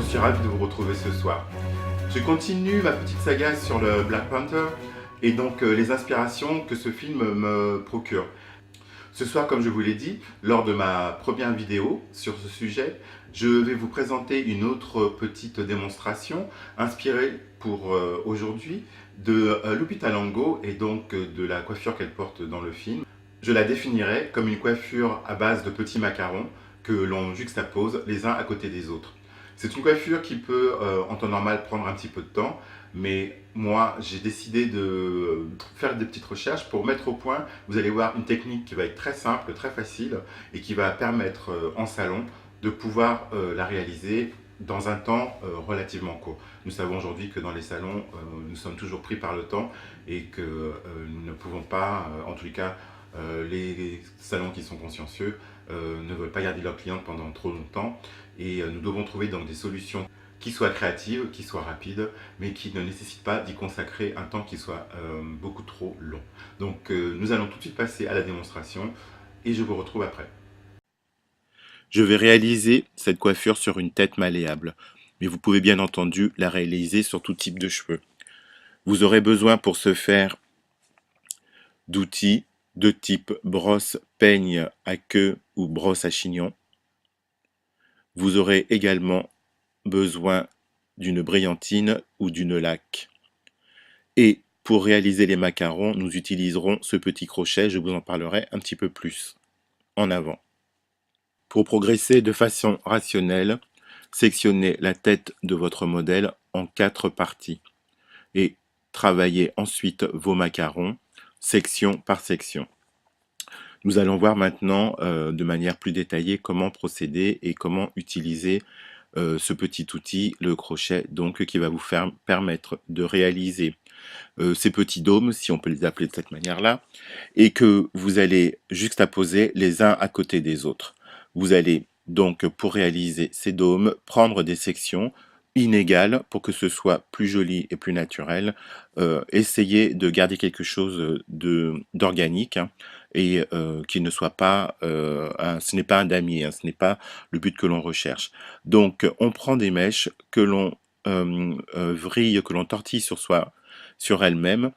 suis ravi de vous retrouver ce soir. Je continue ma petite saga sur le Black Panther et donc les inspirations que ce film me procure. Ce soir, comme je vous l'ai dit, lors de ma première vidéo sur ce sujet, je vais vous présenter une autre petite démonstration inspirée pour aujourd'hui de Lupita Nyong'o et donc de la coiffure qu'elle porte dans le film. Je la définirais comme une coiffure à base de petits macarons que l'on juxtapose les uns à côté des autres. C'est une coiffure qui peut, en temps normal, prendre un petit peu de temps, mais moi, j'ai décidé de faire des petites recherches pour mettre au point, vous allez voir, une technique qui va être très simple, très facile, et qui va permettre en salon de pouvoir la réaliser dans un temps relativement court. Nous savons aujourd'hui que dans les salons, nous sommes toujours pris par le temps et que nous ne pouvons pas, en tous les cas, les salons qui sont consciencieux ne veulent pas garder leurs clientes pendant trop longtemps et nous devons trouver donc des solutions qui soient créatives, qui soient rapides, mais qui ne nécessitent pas d'y consacrer un temps qui soit beaucoup trop long. Donc nous allons tout de suite passer à la démonstration et je vous retrouve après. Je vais réaliser cette coiffure sur une tête malléable, mais vous pouvez bien entendu la réaliser sur tout type de cheveux. Vous aurez besoin pour ce faire d'outils de type brosse peigne à queue ou brosse à chignon. Vous aurez également besoin d'une brillantine ou d'une laque. Et pour réaliser les macarons, nous utiliserons ce petit crochet, je vous en parlerai un petit peu plus en avant. Pour progresser de façon rationnelle, sectionnez la tête de votre modèle en 4 parties et travaillez ensuite vos macarons section par section. Nous allons voir maintenant de manière plus détaillée comment procéder et comment utiliser ce petit outil, le crochet, donc qui va vous permettre de réaliser ces petits dômes, si on peut les appeler de cette manière-là, et que vous allez juxtaposer les uns à côté des autres. Vous allez donc, pour réaliser ces dômes, prendre des sections inégales pour que ce soit plus joli et plus naturel. Essayez de garder quelque chose d'organique hein, et qui ne soit pas, ce n'est pas un damier, hein, ce n'est pas le but que l'on recherche. Donc, on prend des mèches que l'on vrille, que l'on tortille sur elle-même.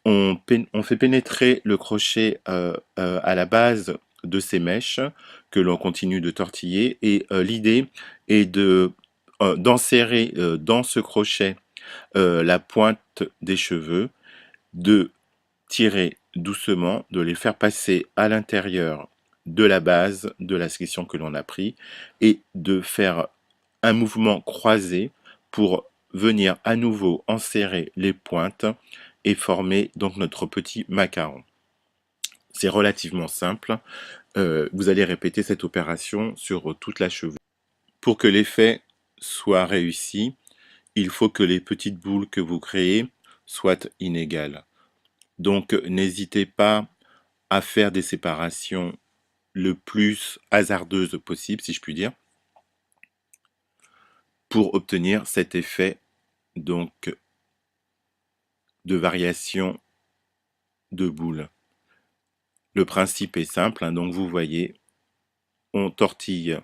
On fait pénétrer le crochet à la base de ces mèches que l'on continue de tortiller et l'idée est d'enserrer dans ce crochet la pointe des cheveux, de tirer doucement, de les faire passer à l'intérieur de la base de la section que l'on a pris et de faire un mouvement croisé pour venir à nouveau enserrer les pointes et former donc notre petit macaron. C'est relativement simple. Vous allez répéter cette opération sur toute la chevelure. Pour que l'effet soit réussi, il faut que les petites boules que vous créez soient inégales. Donc n'hésitez pas à faire des séparations le plus hasardeuses possible, si je puis dire, pour obtenir cet effet donc de variation de boules. Le principe est simple, hein, donc vous voyez, on tortille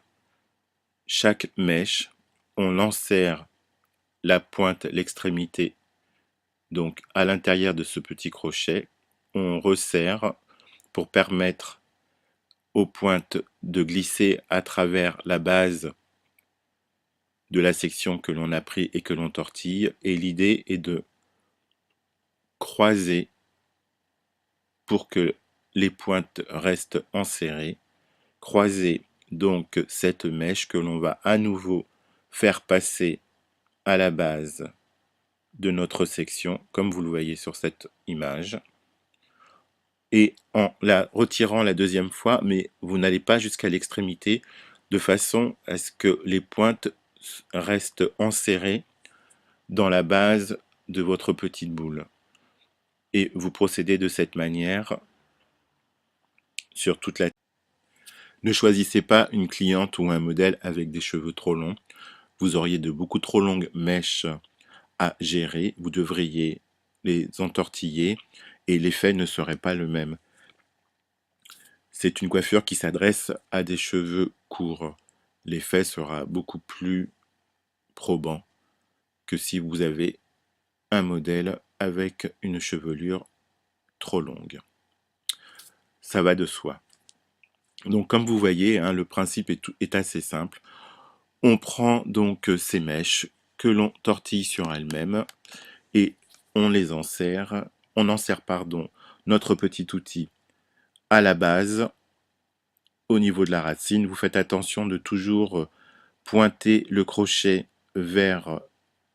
chaque mèche, on enserre la pointe, l'extrémité, donc à l'intérieur de ce petit crochet, on resserre pour permettre aux pointes de glisser à travers la base de la section que l'on a pris et que l'on tortille, et l'idée est de croiser pour que les pointes restent enserrées, croiser donc cette mèche que l'on va à nouveau faire passer à la base de notre section, comme vous le voyez sur cette image, et en la retirant la deuxième fois, mais vous n'allez pas jusqu'à l'extrémité, de façon à ce que les pointes restent enserrées dans la base de votre petite boule. Et vous procédez de cette manière sur toute la... Ne choisissez pas une cliente ou un modèle avec des cheveux trop longs. Vous auriez de beaucoup trop longues mèches à gérer. Vous devriez les entortiller et l'effet ne serait pas le même. C'est une coiffure qui s'adresse à des cheveux courts. L'effet sera beaucoup plus probant que si vous avez un modèle avec une chevelure trop longue. Ça va de soi. Donc comme vous voyez, hein, le principe est assez simple. On prend donc ces mèches que l'on tortille sur elles-mêmes et on enserre notre petit outil à la base, au niveau de la racine. Vous faites attention de toujours pointer le crochet vers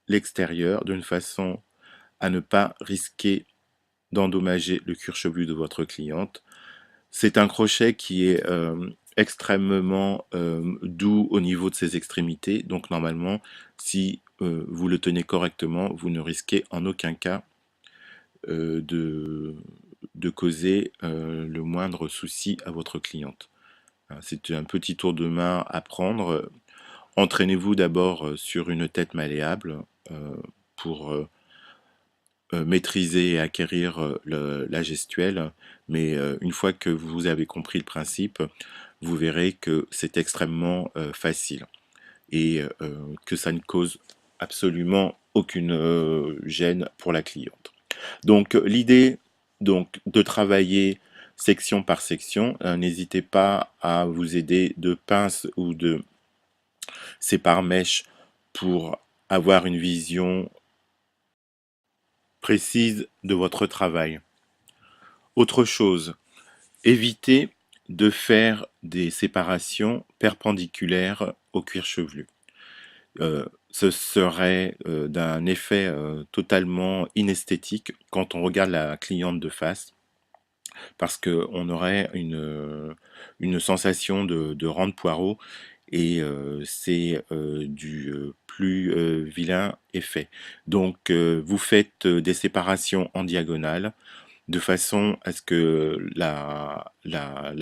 l'extérieur d'une façon à ne pas risquer d'endommager le cuir chevelu de votre cliente. C'est un crochet qui est extrêmement doux au niveau de ses extrémités. Donc normalement, si vous le tenez correctement, vous ne risquez en aucun cas de causer le moindre souci à votre cliente. C'est un petit tour de main à prendre. Entraînez-vous d'abord sur une tête malléable pour maîtriser et acquérir la gestuelle, mais une fois que vous avez compris le principe, vous verrez que c'est extrêmement facile et que ça ne cause absolument aucune gêne pour la cliente. Donc l'idée de travailler section par section, n'hésitez pas à vous aider de pinces ou de sépare-mèches pour avoir une vision précise de votre travail. Autre chose, évitez de faire des séparations perpendiculaires au cuir chevelu. Ce serait d'un effet totalement inesthétique quand on regarde la cliente de face, parce qu'on aurait une sensation de rang de poireau, et c'est du plus vilain effet. Donc vous faites des séparations en diagonale, de façon à ce que la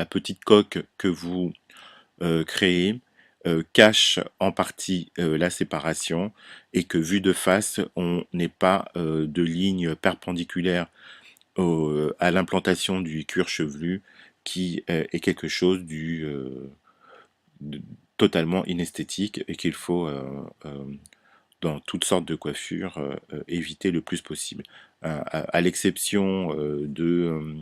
petite coque que vous créez cache en partie la séparation, et que vu de face, on n'ait pas de ligne perpendiculaire à l'implantation du cuir chevelu, qui est quelque chose de totalement inesthétique et qu'il faut dans toutes sortes de coiffures éviter le plus possible. À l'exception de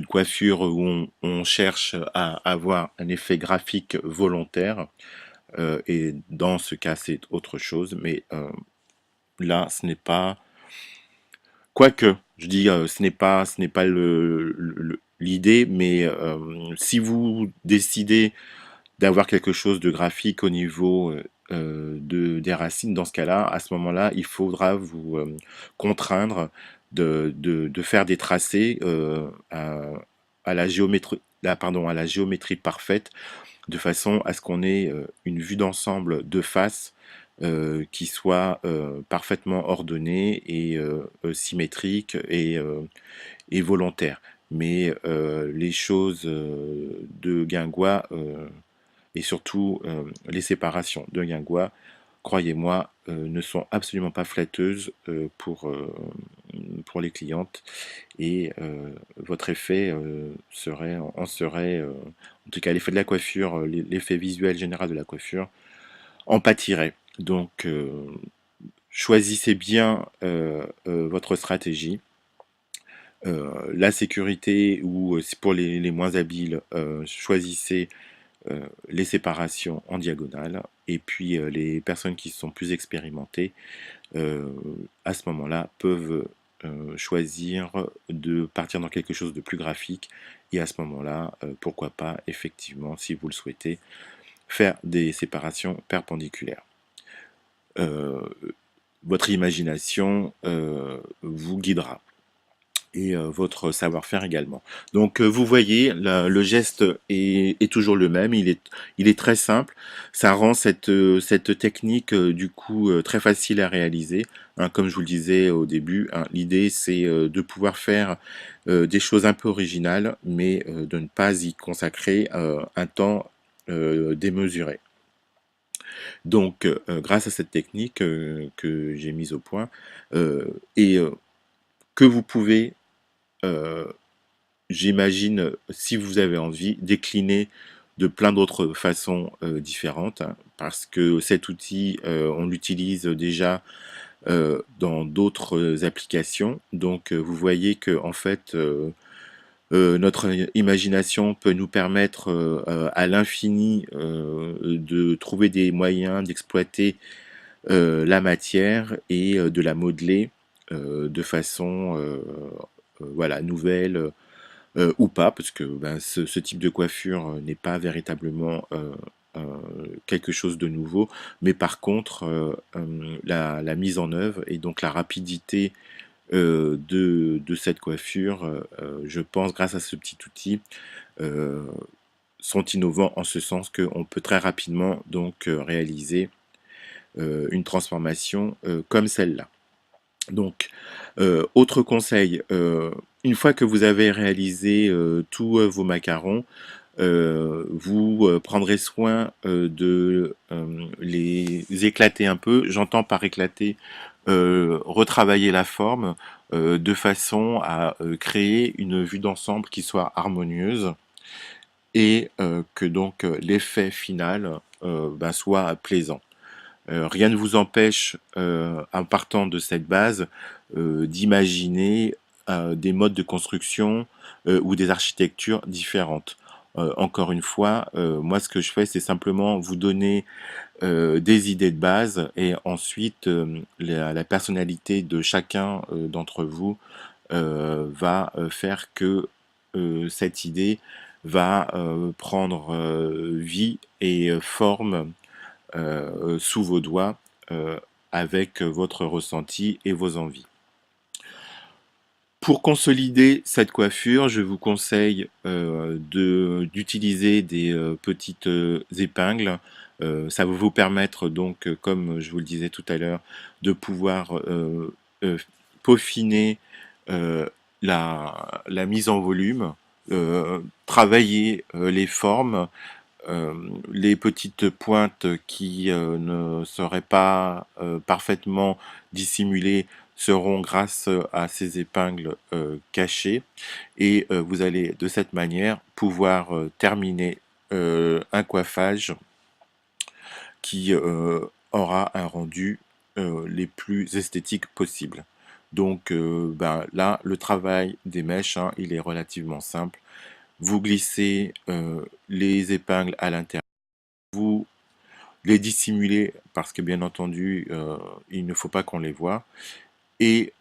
coiffures où on cherche à avoir un effet graphique volontaire, et dans ce cas c'est autre chose, mais là ce n'est pas... Quoique, je dis ce n'est pas l'idée, mais si vous décidez d'avoir quelque chose de graphique au niveau des racines, dans ce cas-là, à ce moment-là, il faudra vous contraindre de faire des tracés à la géométrie, à la géométrie parfaite, de façon à ce qu'on ait une vue d'ensemble de face qui soit parfaitement ordonnée et symétrique et volontaire. Mais les choses de Guingois et surtout les séparations de Guingois, croyez-moi, ne sont absolument pas flatteuses pour les clientes, et votre effet en tout cas l'effet de la coiffure, l'effet visuel général de la coiffure en pâtirait. Donc choisissez bien votre stratégie. La sécurité, ou pour les moins habiles, choisissez les séparations en diagonale, et puis les personnes qui sont plus expérimentées à ce moment-là peuvent choisir de partir dans quelque chose de plus graphique, et à ce moment-là pourquoi pas effectivement, si vous le souhaitez, faire des séparations perpendiculaires. Votre imagination vous guidera, et votre savoir-faire également. Donc vous voyez, le geste est toujours le même, il est très simple, ça rend cette technique du coup très facile à réaliser, hein, comme je vous le disais au début, hein, l'idée c'est de pouvoir faire des choses un peu originales, mais de ne pas y consacrer un temps démesuré. Donc grâce à cette technique que j'ai mise au point, et que vous pouvez, j'imagine, si vous avez envie, décliner de plein d'autres façons différentes, hein, parce que cet outil, on l'utilise déjà dans d'autres applications. Donc vous voyez que en fait, notre imagination peut nous permettre à l'infini de trouver des moyens d'exploiter la matière et de la modeler de façon voilà, nouvelle ou pas, parce que ben, ce type de coiffure n'est pas véritablement quelque chose de nouveau, mais par contre, la mise en œuvre et donc la rapidité de cette coiffure, je pense, grâce à ce petit outil, euh, sont innovants en ce sens qu'on peut très rapidement donc réaliser une transformation comme celle-là. Donc, autre conseil, une fois que vous avez réalisé tous vos macarons, vous prendrez soin de les éclater un peu. J'entends par éclater retravailler la forme de façon à créer une vue d'ensemble qui soit harmonieuse et que donc l'effet final ben, soit plaisant. Rien ne vous empêche, en partant de cette base, d'imaginer des modes de construction ou des architectures différentes. Encore une fois, moi ce que je fais, c'est simplement vous donner des idées de base et ensuite la personnalité de chacun d'entre vous va faire que cette idée va prendre vie et forme sous vos doigts avec votre ressenti et vos envies. Pour consolider cette coiffure, je vous conseille d'utiliser des petites épingles. Ça va vous permettre donc, comme je vous le disais tout à l'heure, de pouvoir euh, peaufiner euh, la mise en volume, travailler les formes, les petites pointes qui ne seraient pas parfaitement dissimulées seront grâce à ces épingles cachées et vous allez de cette manière pouvoir terminer un coiffage qui aura un rendu les plus esthétiques possible. Donc ben, là, le travail des mèches, hein, il est relativement simple. Vous glissez les épingles à l'intérieur, vous les dissimulez parce que bien entendu, il ne faut pas qu'on les voie, et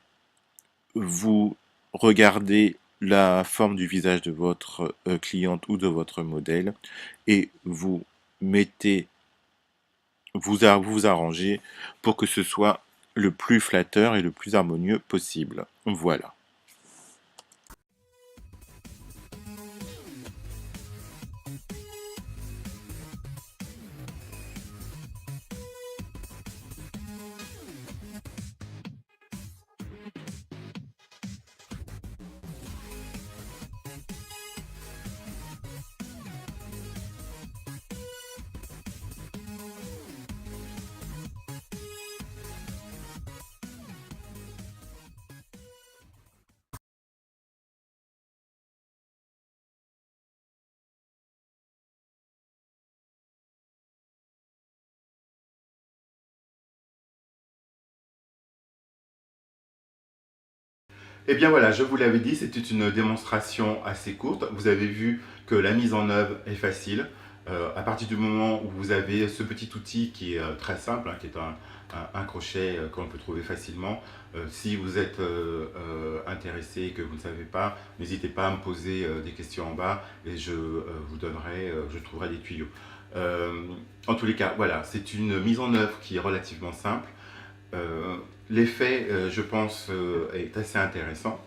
vous regardez la forme du visage de votre cliente ou de votre modèle et vous mettez, vous arrangez pour que ce soit le plus flatteur et le plus harmonieux possible. Voilà. Eh bien voilà, je vous l'avais dit, c'était une démonstration assez courte. Vous avez vu que la mise en œuvre est facile. À partir du moment où vous avez ce petit outil qui est très simple, hein, qui est un crochet qu'on peut trouver facilement, si vous êtes intéressé et que vous ne savez pas, n'hésitez pas à me poser des questions en bas et je vous donnerai, je trouverai des tuyaux. En tous les cas, voilà, c'est une mise en œuvre qui est relativement simple. L'effet, je pense, est assez intéressant.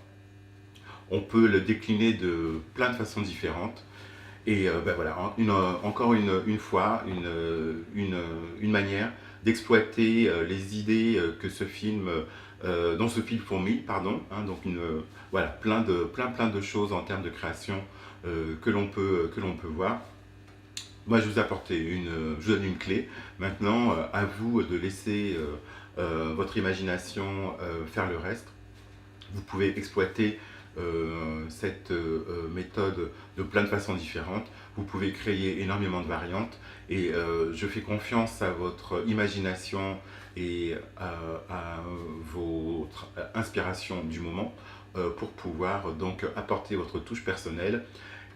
On peut le décliner de plein de façons différentes. Et ben voilà, encore une fois, une manière d'exploiter les idées que ce film, dont ce film fourmille, pardon. Hein, donc voilà, plein de choses en termes de création que l'on peut voir. Moi, je vous apporte je vous donne une clé. Maintenant, à vous de laisser votre imagination faire le reste. Vous pouvez exploiter cette méthode de plein de façons différentes. Vous pouvez créer énormément de variantes et je fais confiance à votre imagination et à votre inspiration du moment pour pouvoir donc apporter votre touche personnelle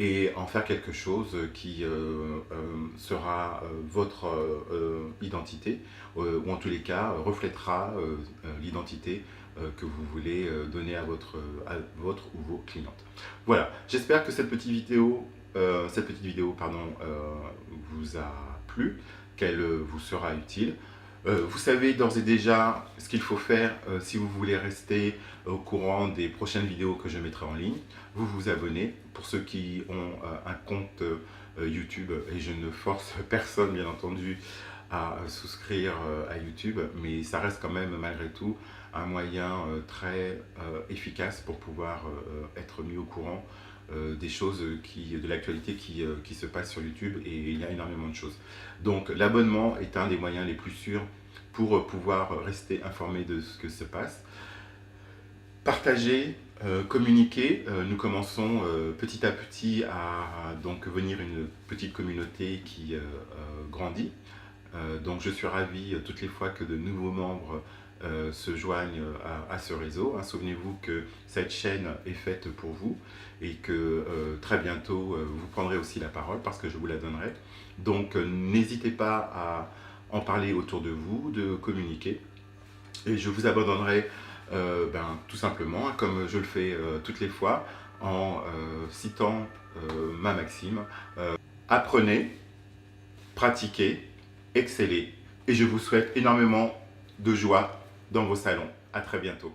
et en faire quelque chose qui sera votre identité, ou en tous les cas reflètera l'identité que vous voulez donner à votre ou vos clientes. Voilà, j'espère que cette petite vidéo, vous a plu, qu'elle vous sera utile. Vous savez d'ores et déjà ce qu'il faut faire si vous voulez rester au courant des prochaines vidéos que je mettrai en ligne. Vous vous abonnez pour ceux qui ont un compte YouTube, et je ne force personne bien entendu à souscrire à YouTube, mais ça reste quand même malgré tout un moyen très efficace pour pouvoir être mis au courant des choses de l'actualité qui se passe sur YouTube, et il y a énormément de choses. Donc l'abonnement est un des moyens les plus sûrs pour pouvoir rester informé de ce que se passe. Partagez, communiquez, nous commençons petit à petit à donc venir une petite communauté qui grandit. Donc je suis ravi toutes les fois que de nouveaux membres se joignent à ce réseau. Souvenez-vous que cette chaîne est faite pour vous et que très bientôt vous prendrez aussi la parole parce que je vous la donnerai. Donc n'hésitez pas à en parler autour de vous, de communiquer, et je vous abandonnerai tout simplement, comme je le fais toutes les fois, en citant ma maxime. Apprenez, pratiquez, excellez, et je vous souhaite énormément de joie dans vos salons. À très bientôt.